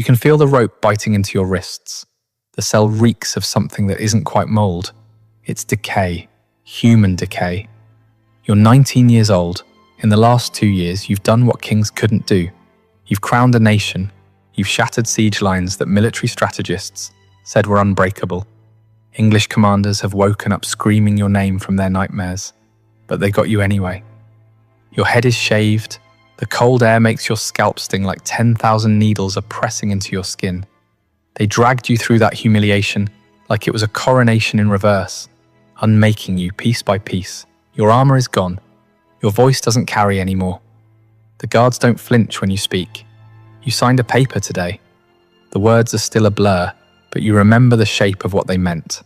You can feel the rope biting into your wrists. The cell reeks of something that isn't quite mold. It's decay, human decay. You're 19 years old. In the last 2 years, you've done what kings couldn't do. You've crowned a nation. You've shattered siege lines that military strategists said were unbreakable. English commanders have woken up screaming your name from their nightmares, but they got you anyway. Your head is shaved. The cold air makes your scalp sting like 10,000 needles are pressing into your skin. They dragged you through that humiliation like it was a coronation in reverse, unmaking you piece by piece. Your armor is gone. Your voice doesn't carry anymore. The guards don't flinch when you speak. You signed a paper today. The words are still a blur, but you remember the shape of what they meant.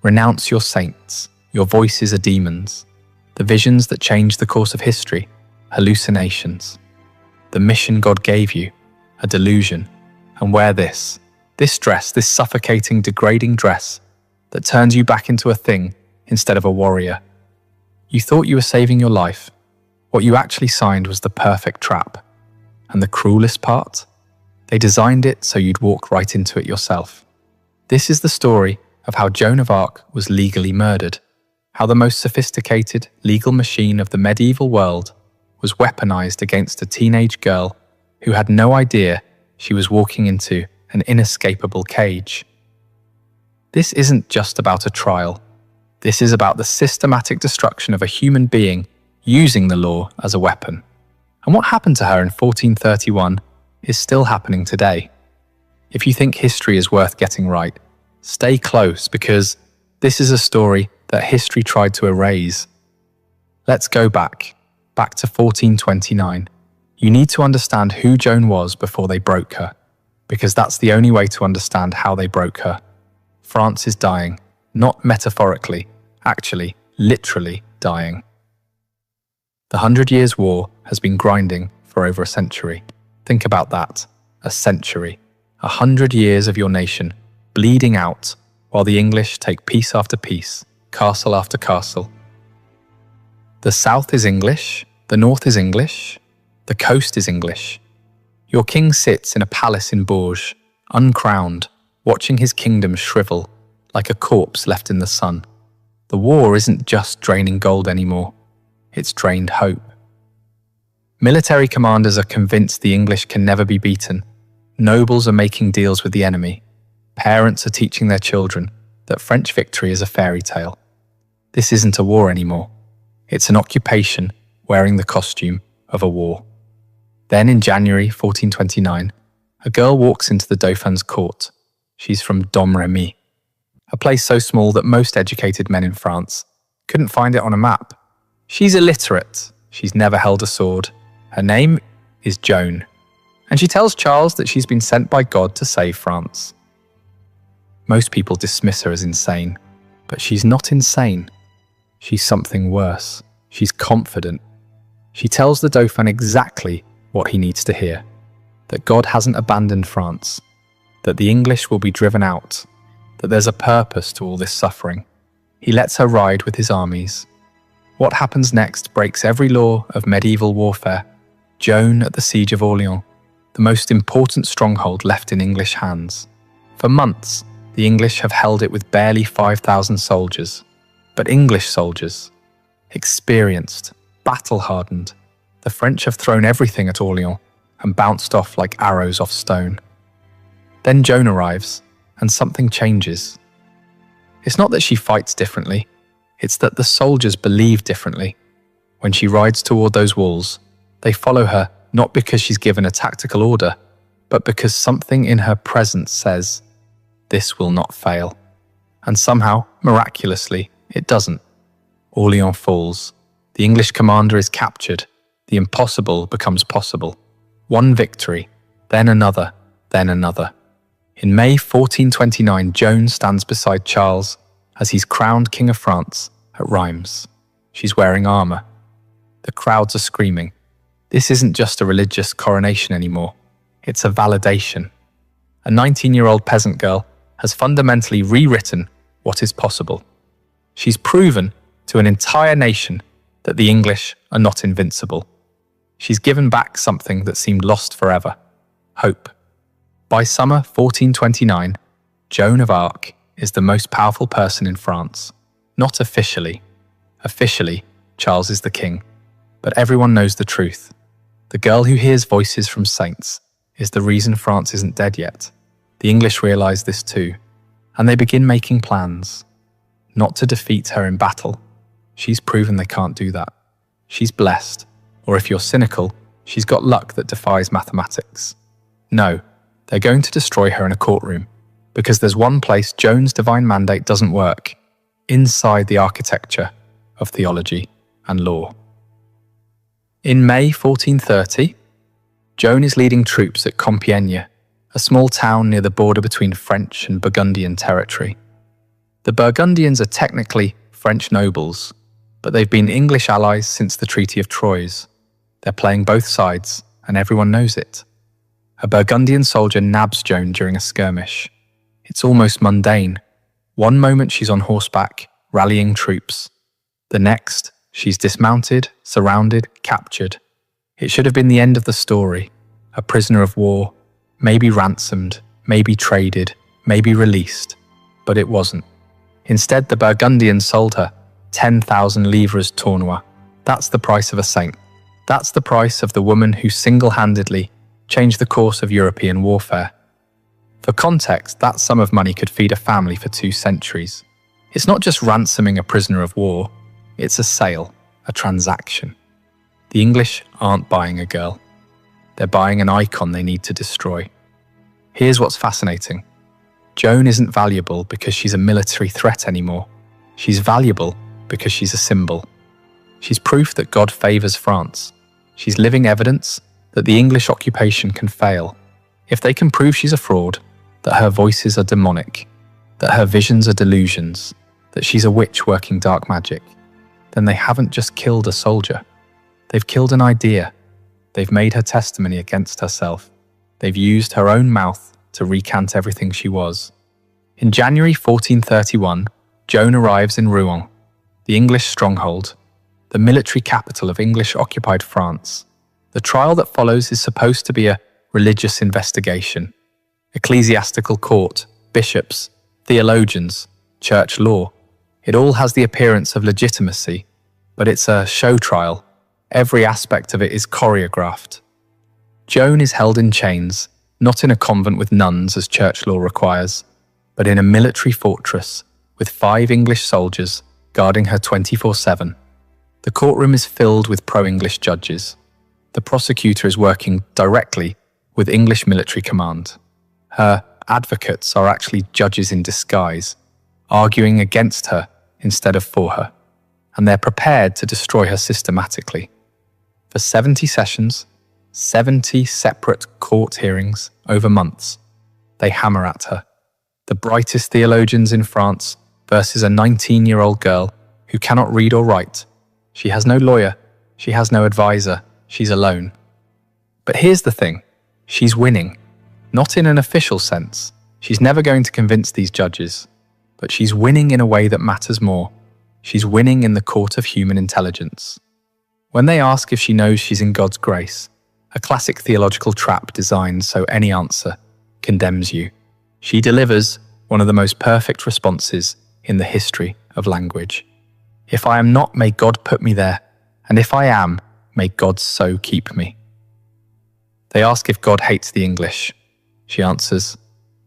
Renounce your saints. Your voices are demons. The visions that changed the course of history, hallucinations. The mission God gave you, a delusion. And wear this dress, this suffocating, degrading dress that turns you back into a thing instead of a warrior. You thought you were saving your life. What you actually signed was the perfect trap. And the cruelest part? They designed it so you'd walk right into it yourself. This is the story of how Joan of Arc was legally murdered, how the most sophisticated legal machine of the medieval world was weaponized against a teenage girl who had no idea she was walking into an inescapable cage. This isn't just about a trial. This is about the systematic destruction of a human being using the law as a weapon. And what happened to her in 1431 is still happening today. If you think history is worth getting right, stay close, because this is a story that history tried to erase. Let's go back to 1429. You need to understand who Joan was before they broke her, because that's the only way to understand how they broke her. France is dying, not metaphorically, actually, literally dying. The 100 Years' War has been grinding for over a century. Think about that, a century. 100 years of your nation bleeding out while the English take piece after piece, castle after castle. The south is English, the north is English, the coast is English. Your king sits in a palace in Bourges, uncrowned, watching his kingdom shrivel like a corpse left in the sun. The war isn't just draining gold anymore, it's drained hope. Military commanders are convinced the English can never be beaten. Nobles are making deals with the enemy. Parents are teaching their children that French victory is a fairy tale. This isn't a war anymore. It's an occupation wearing the costume of a war. Then in January 1429, a girl walks into the Dauphin's court. She's from Domremy, a place so small that most educated men in France couldn't find it on a map. She's illiterate. She's never held a sword. Her name is Joan, and she tells Charles that she's been sent by God to save France. Most people dismiss her as insane, but she's not insane. She's something worse. She's confident. She tells the Dauphin exactly what he needs to hear, that God hasn't abandoned France, that the English will be driven out, that there's a purpose to all this suffering. He lets her ride with his armies. What happens next breaks every law of medieval warfare. Joan at the siege of Orleans, the most important stronghold left in English hands. For months, the English have held it with barely 5,000 soldiers. But English soldiers, experienced, battle-hardened. The French have thrown everything at Orleans and bounced off like arrows off stone. Then Joan arrives, and something changes. It's not that she fights differently, it's that the soldiers believe differently. When she rides toward those walls, they follow her not because she's given a tactical order, but because something in her presence says, this will not fail. And somehow, miraculously, it doesn't. Orleans falls. The English commander is captured. The impossible becomes possible. One victory, then another, then another. In May 1429, Joan stands beside Charles as he's crowned King of France at Reims. She's wearing armor. The crowds are screaming. This isn't just a religious coronation anymore. It's a validation. A 19-year-old peasant girl has fundamentally rewritten what is possible. She's proven to an entire nation that the English are not invincible. She's given back something that seemed lost forever: hope. By summer 1429, Joan of Arc is the most powerful person in France. Not officially. Officially, Charles is the king. But everyone knows the truth. The girl who hears voices from saints is the reason France isn't dead yet. The English realise this too, and they begin making plans. Not to defeat her in battle. She's proven they can't do that. She's blessed, or if you're cynical, she's got luck that defies mathematics. No, they're going to destroy her in a courtroom, because there's one place Joan's divine mandate doesn't work, inside the architecture of theology and law. In May 1430, Joan is leading troops at Compiègne, a small town near the border between French and Burgundian territory. The Burgundians are technically French nobles, but they've been English allies since the Treaty of Troyes. They're playing both sides, and everyone knows it. A Burgundian soldier nabs Joan during a skirmish. It's almost mundane. One moment she's on horseback, rallying troops. The next, she's dismounted, surrounded, captured. It should have been the end of the story. A prisoner of war, maybe ransomed, maybe traded, maybe released. But it wasn't. Instead, the Burgundians sold her 10,000 livres tournois. That's the price of a saint. That's the price of the woman who single-handedly changed the course of European warfare. For context, that sum of money could feed a family for 2 centuries. It's not just ransoming a prisoner of war, it's a sale, a transaction. The English aren't buying a girl. They're buying an icon they need to destroy. Here's what's fascinating. Joan isn't valuable because she's a military threat anymore. She's valuable because she's a symbol. She's proof that God favours France. She's living evidence that the English occupation can fail. If they can prove she's a fraud, that her voices are demonic, that her visions are delusions, that she's a witch working dark magic, then they haven't just killed a soldier. They've killed an idea. They've made her testimony against herself. They've used her own mouth to recant everything she was. In January 1431, Joan arrives in Rouen, the English stronghold, the military capital of English-occupied France. The trial that follows is supposed to be a religious investigation. Ecclesiastical court, bishops, theologians, church law. It all has the appearance of legitimacy, but it's a show trial. Every aspect of it is choreographed. Joan is held in chains, not in a convent with nuns as church law requires, but in a military fortress with 5 English soldiers guarding her 24/7. The courtroom is filled with pro-English judges. The prosecutor is working directly with English military command. Her advocates are actually judges in disguise, arguing against her instead of for her, and they're prepared to destroy her systematically. For 70 sessions, 70 separate court hearings over months, they hammer at her. The brightest theologians in France versus a 19-year-old girl who cannot read or write. She has no lawyer, she has no advisor, she's alone. But here's the thing, she's winning. Not in an official sense. She's never going to convince these judges. But she's winning in a way that matters more. She's winning in the court of human intelligence. When they ask if she knows she's in God's grace, a classic theological trap designed so any answer condemns you, she delivers one of the most perfect responses in the history of language. If I am not, may God put me there, and if I am, may God so keep me. They ask if God hates the English. She answers,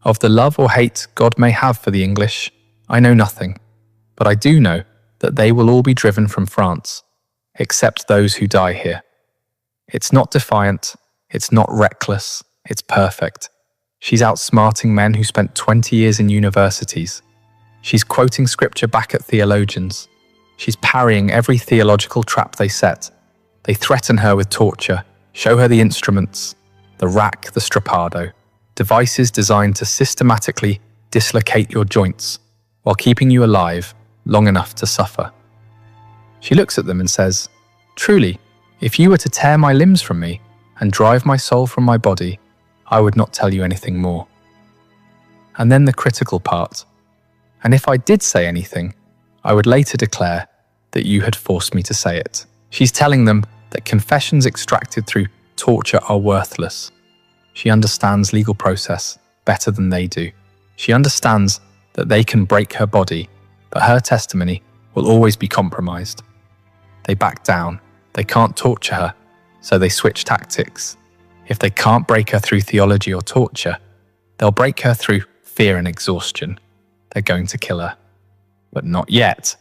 of the love or hate God may have for the English, I know nothing, but I do know that they will all be driven from France, except those who die here. It's not defiant, it's not reckless, it's perfect. She's outsmarting men who spent 20 years in universities. She's quoting scripture back at theologians. She's parrying every theological trap they set. They threaten her with torture, show her the instruments, the rack, the strappado, devices designed to systematically dislocate your joints while keeping you alive long enough to suffer. She looks at them and says, truly, if you were to tear my limbs from me and drive my soul from my body, I would not tell you anything more. And then the critical part. And if I did say anything, I would later declare that you had forced me to say it. She's telling them that confessions extracted through torture are worthless. She understands legal process better than they do. She understands that they can break her body, but her testimony will always be compromised. They back down. They can't torture her, so they switch tactics. If they can't break her through theology or torture, they'll break her through fear and exhaustion. They're going to kill her. But not yet.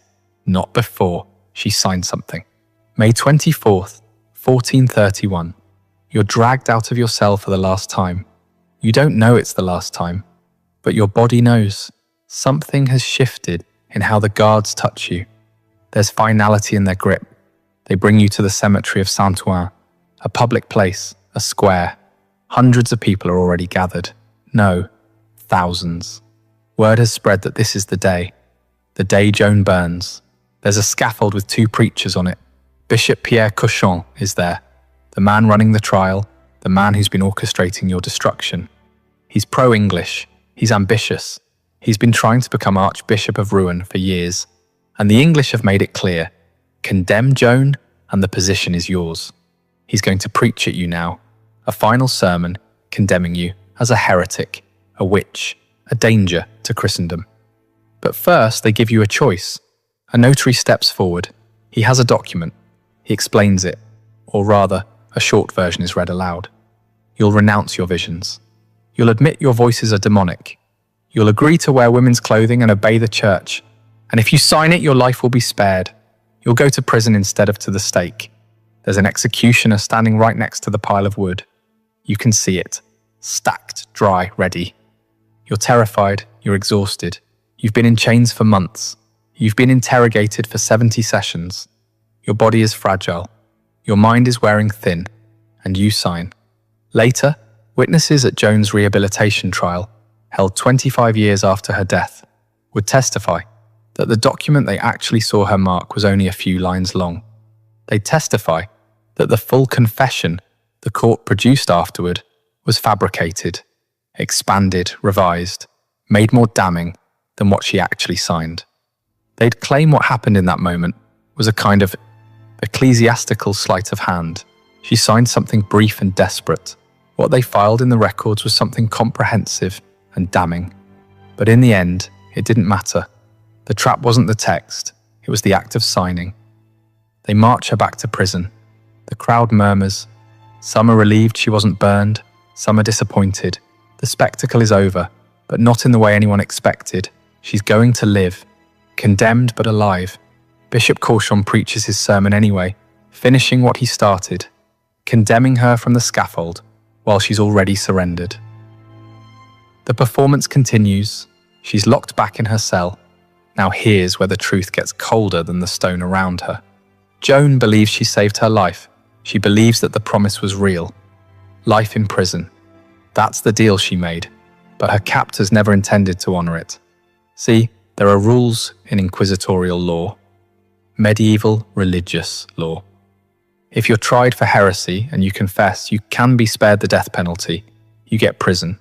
Not before she signed something. May 24th, 1431. You're dragged out of your cell for the last time. You don't know it's the last time, but your body knows. Something has shifted in how the guards touch you. There's finality in their grip. They bring you to the cemetery of Saint-Ouen, a public place, a square. Hundreds of people are already gathered. No, thousands. Word has spread that this is the day Joan burns. There's a scaffold with 2 preachers on it. Bishop Pierre Cochon is there, the man running the trial, the man who's been orchestrating your destruction. He's pro-English, he's ambitious. He's been trying to become Archbishop of Rouen for years, and the English have made it clear. Condemn Joan, and the position is yours. He's going to preach at you now, a final sermon condemning you as a heretic, a witch, a danger to Christendom. But first, they give you a choice. A notary steps forward. He has a document. He explains it, or rather, a short version is read aloud. You'll renounce your visions. You'll admit your voices are demonic. You'll agree to wear women's clothing and obey the church. And if you sign it, your life will be spared. You'll go to prison instead of to the stake. There's an executioner standing right next to the pile of wood. You can see it, stacked, dry, ready. You're terrified, you're exhausted. You've been in chains for months. You've been interrogated for 70 sessions. Your body is fragile. Your mind is wearing thin, and you sign. Later, witnesses at Joan's rehabilitation trial, held 25 years after her death, would testify that the document they actually saw her mark was only a few lines long. They'd testify that the full confession the court produced afterward was fabricated, expanded, revised, made more damning than what she actually signed. They'd claim what happened in that moment was a kind of ecclesiastical sleight of hand. She signed something brief and desperate. What they filed in the records was something comprehensive and damning. But in the end, it didn't matter. The trap wasn't the text, it was the act of signing. They march her back to prison. The crowd murmurs. Some are relieved she wasn't burned, some are disappointed. The spectacle is over, but not in the way anyone expected. She's going to live, condemned but alive. Bishop Cochon preaches his sermon anyway, finishing what he started, condemning her from the scaffold while she's already surrendered. The performance continues. She's locked back in her cell. Now here's where the truth gets colder than the stone around her. Joan believes she saved her life. She believes that the promise was real. Life in prison. That's the deal she made, but her captors never intended to honor it. See, there are rules in inquisitorial law, medieval religious law. If you're tried for heresy and you confess, you can be spared the death penalty. You get prison.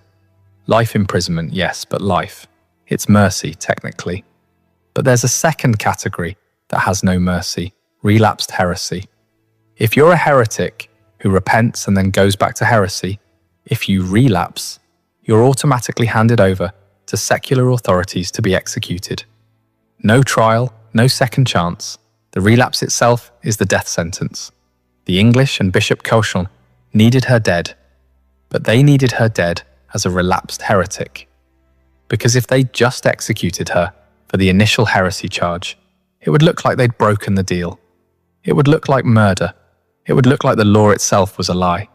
Life imprisonment, yes, but life. It's mercy, technically. But there's a second category that has no mercy, relapsed heresy. If you're a heretic who repents and then goes back to heresy, if you relapse, you're automatically handed over to secular authorities to be executed. No trial, no second chance. The relapse itself is the death sentence. The English and Bishop Cochon needed her dead, but they needed her dead as a relapsed heretic. Because if they just executed her for the initial heresy charge, it would look like they'd broken the deal. It would look like murder. It would look like the law itself was a lie.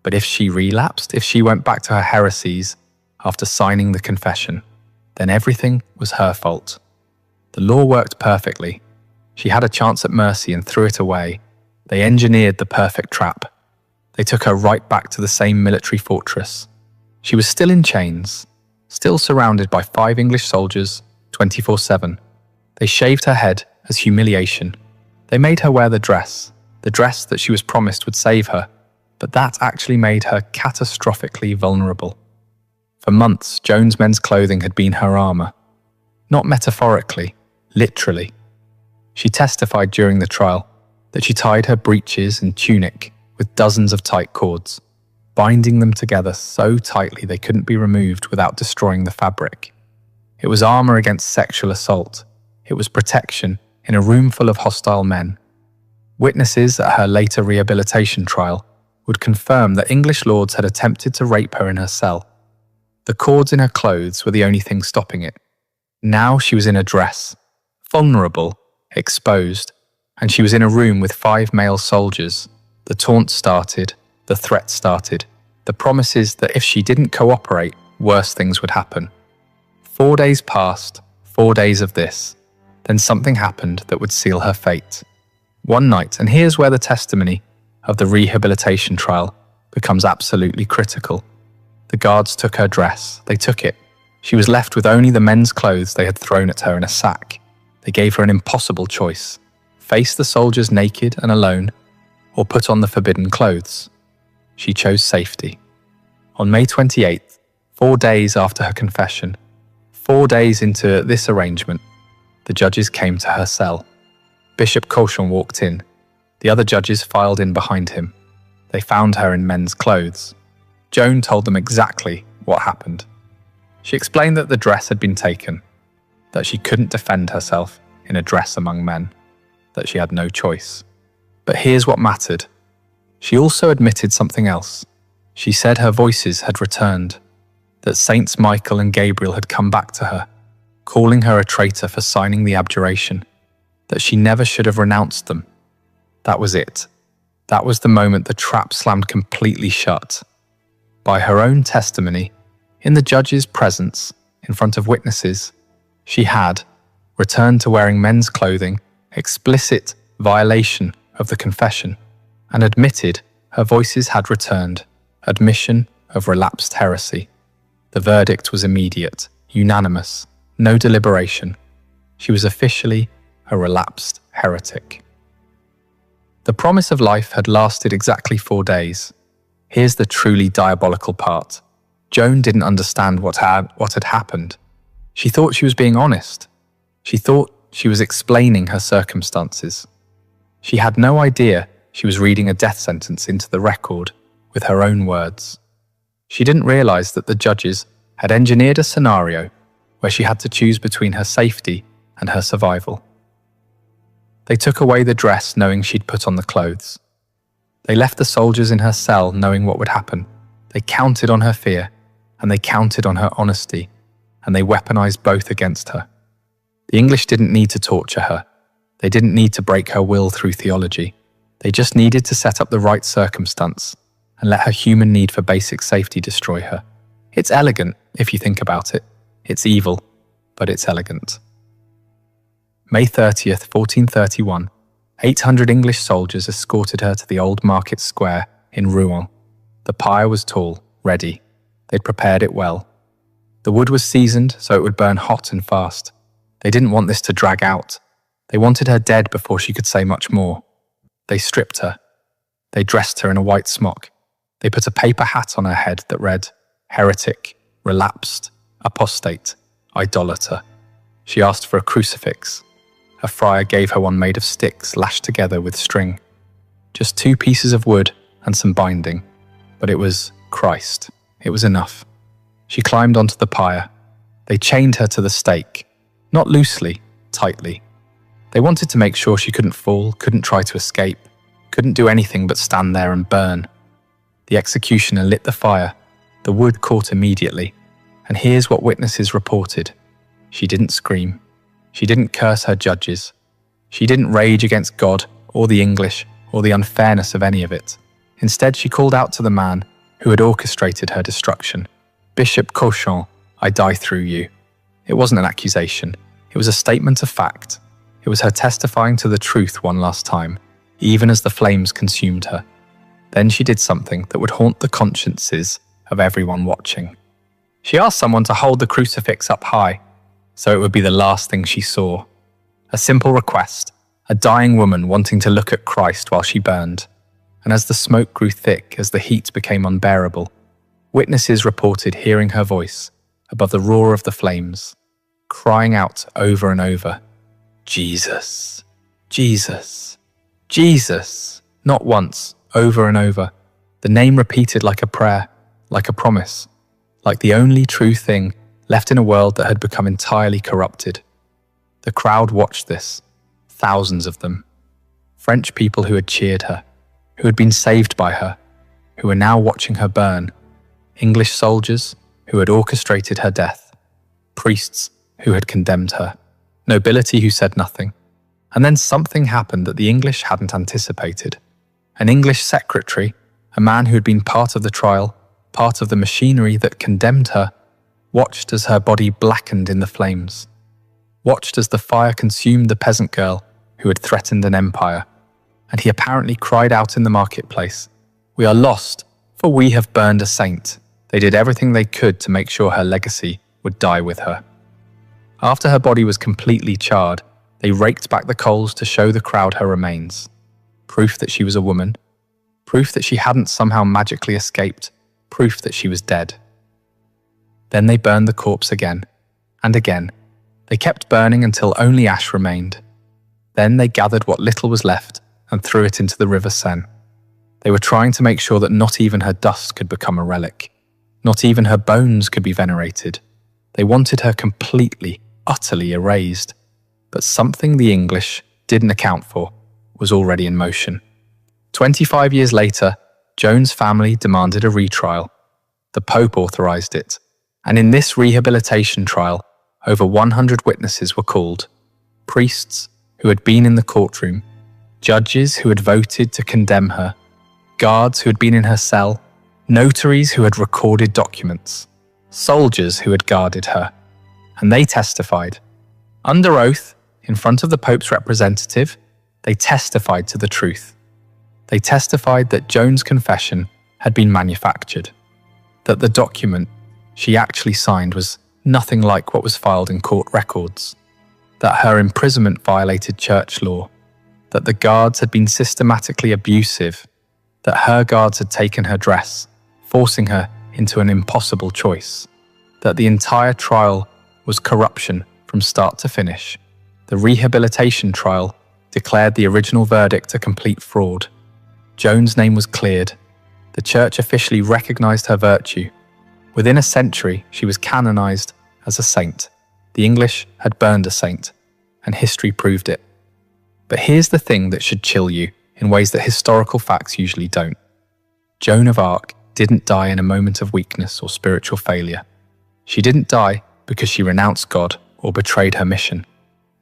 But if she relapsed, if she went back to her heresies after signing the confession, then everything was her fault. The law worked perfectly. She had a chance at mercy and threw it away. They engineered the perfect trap. They took her right back to the same military fortress. She was still in chains, still surrounded by 5 English soldiers, 24/7. They shaved her head as humiliation. They made her wear the dress that she was promised would save her, but that actually made her catastrophically vulnerable. For months, Joan's men's clothing had been her armor. Not metaphorically, literally. She testified during the trial that she tied her breeches and tunic with dozens of tight cords. binding them together so tightly they couldn't be removed without destroying the fabric. It was armor against sexual assault. It was protection in a room full of hostile men. Witnesses at her later rehabilitation trial would confirm that English lords had attempted to rape her in her cell. The cords in her clothes were the only thing stopping it. Now she was in a dress, vulnerable, exposed, and she was in a room with 5 male soldiers. The taunt started, the threat started, the promises that if she didn't cooperate, worse things would happen. 4 days passed, 4 days of this. Then something happened that would seal her fate. One night, and here's where the testimony of the rehabilitation trial becomes absolutely critical. The guards took her dress. They took it. She was left with only the men's clothes they had thrown at her in a sack. They gave her an impossible choice: face the soldiers naked and alone, or put on the forbidden clothes. She chose safety. On May 28th, 4 days after her confession, 4 days into this arrangement, the judges came to her cell. Bishop Cauchon walked in. The other judges filed in behind him. They found her in men's clothes. Joan told them exactly what happened. She explained that the dress had been taken, that she couldn't defend herself in a dress among men, that she had no choice. But here's what mattered. She also admitted something else. She said her voices had returned, that Saints Michael and Gabriel had come back to her, calling her a traitor for signing the abjuration, that she never should have renounced them. That was it. That was the moment the trap slammed completely shut. By her own testimony, in the judge's presence, in front of witnesses, she had returned to wearing men's clothing, explicit violation of the confession, and admitted her voices had returned, admission of relapsed heresy. The verdict was immediate, unanimous, no deliberation. She was officially a relapsed heretic. The promise of life had lasted exactly 4 days. Here's the truly diabolical part. Joan didn't understand what had happened. She thought she was being honest. She thought she was explaining her circumstances. She had no idea she was reading a death sentence into the record with her own words. She didn't realize that the judges had engineered a scenario where she had to choose between her safety and her survival. They took away the dress knowing she'd put on the clothes. They left the soldiers in her cell knowing what would happen. They counted on her fear, and they counted on her honesty, and they weaponized both against her. The English didn't need to torture her. They didn't need to break her will through theology. They just needed to set up the right circumstance and let her human need for basic safety destroy her. It's elegant, if you think about it. It's evil, but it's elegant. May 30th, 1431, 800 English soldiers escorted her to the old market square in Rouen. The pyre was tall, ready. They'd prepared it well. The wood was seasoned so it would burn hot and fast. They didn't want this to drag out. They wanted her dead before she could say much more. They stripped her. They dressed her in a white smock. They put a paper hat on her head that read, "Heretic, relapsed, apostate, idolater." She asked for a crucifix. A friar gave her one made of sticks lashed together with string. Just 2 pieces of wood and some binding. But it was Christ. It was enough. She climbed onto the pyre. They chained her to the stake. Not loosely, tightly. They wanted to make sure she couldn't fall, couldn't try to escape, couldn't do anything but stand there and burn. The executioner lit the fire. The wood caught immediately. And here's what witnesses reported. She didn't scream. She didn't curse her judges. She didn't rage against God or the English or the unfairness of any of it. Instead, she called out to the man who had orchestrated her destruction. "Bishop Cauchon, I die through you." It wasn't an accusation. It was a statement of fact. It was her testifying to the truth one last time, even as the flames consumed her. Then she did something that would haunt the consciences of everyone watching. She asked someone to hold the crucifix up high, so it would be the last thing she saw. A simple request, a dying woman wanting to look at Christ while she burned. And as the smoke grew thick, as the heat became unbearable, witnesses reported hearing her voice above the roar of the flames, crying out over and over, "Jesus, Jesus, Jesus," not once, over and over. The the name repeated like a prayer, like a promise, like the only true thing left in a world that had become entirely corrupted. The crowd watched this, thousands of them. French people who had cheered her, who had been saved by her, who were now watching her burn. English soldiers who had orchestrated her death. Priests who had condemned her. Nobility who said nothing. And then something happened that the English hadn't anticipated. An English secretary, a man who had been part of the trial, part of the machinery that condemned her, watched as her body blackened in the flames. Watched as the fire consumed the peasant girl who had threatened an empire. And he apparently cried out in the marketplace, "We are lost, for we have burned a saint." They did everything they could to make sure her legacy would die with her. After her body was completely charred, they raked back the coals to show the crowd her remains. Proof that she was a woman. Proof that she hadn't somehow magically escaped. Proof that she was dead. Then they burned the corpse again, and again. They kept burning until only ash remained. Then they gathered what little was left and threw it into the river Seine. They were trying to make sure that not even her dust could become a relic. Not even her bones could be venerated. They wanted her completely, utterly erased. But something the English didn't account for was already in motion. 25 years later, Joan's family demanded a retrial. The Pope authorized it. And in this rehabilitation trial, over 100 witnesses were called. Priests who had been in the courtroom, judges who had voted to condemn her, guards who had been in her cell, notaries who had recorded documents, soldiers who had guarded her. And they testified. Under oath, in front of the Pope's representative, they testified to the truth. They testified that Joan's confession had been manufactured, that the document she actually signed was nothing like what was filed in court records, that her imprisonment violated church law, that the guards had been systematically abusive, that her guards had taken her dress, forcing her into an impossible choice, that the entire trial was corruption from start to finish. The rehabilitation trial declared the original verdict a complete fraud. Joan's name was cleared. The church officially recognized her virtue. Within a century, she was canonized as a saint. The English had burned a saint, and history proved it. But here's the thing that should chill you in ways that historical facts usually don't. Joan of Arc didn't die in a moment of weakness or spiritual failure. She didn't die because she renounced God or betrayed her mission.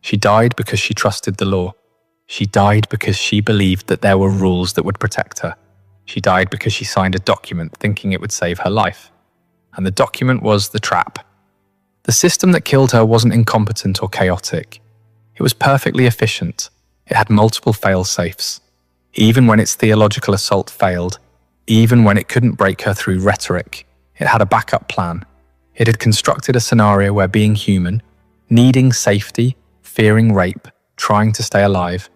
She died because she trusted the law. She died because she believed that there were rules that would protect her. She died because she signed a document thinking it would save her life. And the document was the trap. The system that killed her wasn't incompetent or chaotic. It was perfectly efficient. It had multiple fail-safes. Even when its theological assault failed, even when it couldn't break her through rhetoric, it had a backup plan. It had constructed a scenario where being human, needing safety, fearing rape, trying to stay alive,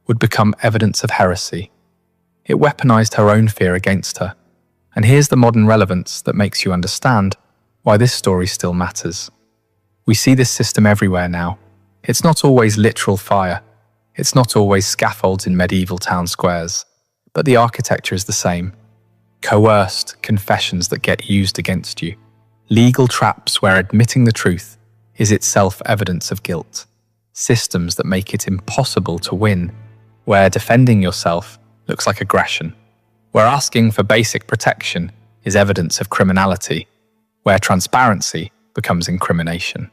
would become evidence of heresy. It weaponized her own fear against her. And here's the modern relevance that makes you understand why this story still matters. We see this system everywhere now. It's not always literal fire. It's not always scaffolds in medieval town squares. But the architecture is the same. Coerced confessions that get used against you. Legal traps where admitting the truth is itself evidence of guilt. Systems that make it impossible to win, where defending yourself looks like aggression, where asking for basic protection is evidence of criminality, where transparency becomes incrimination.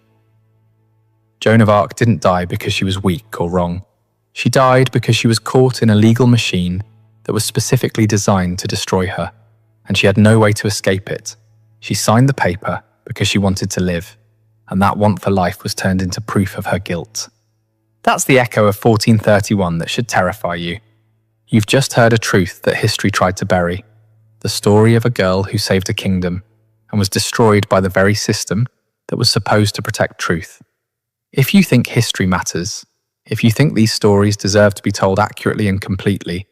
Joan of Arc didn't die because she was weak or wrong. She died because she was caught in a legal machine that was specifically designed to destroy her, and she had no way to escape it. She signed the paper because she wanted to live, and that want for life was turned into proof of her guilt. That's the echo of 1431 that should terrify you. You've just heard a truth that history tried to bury, the story of a girl who saved a kingdom and was destroyed by the very system that was supposed to protect truth. If you think history matters, if you think these stories deserve to be told accurately and completely,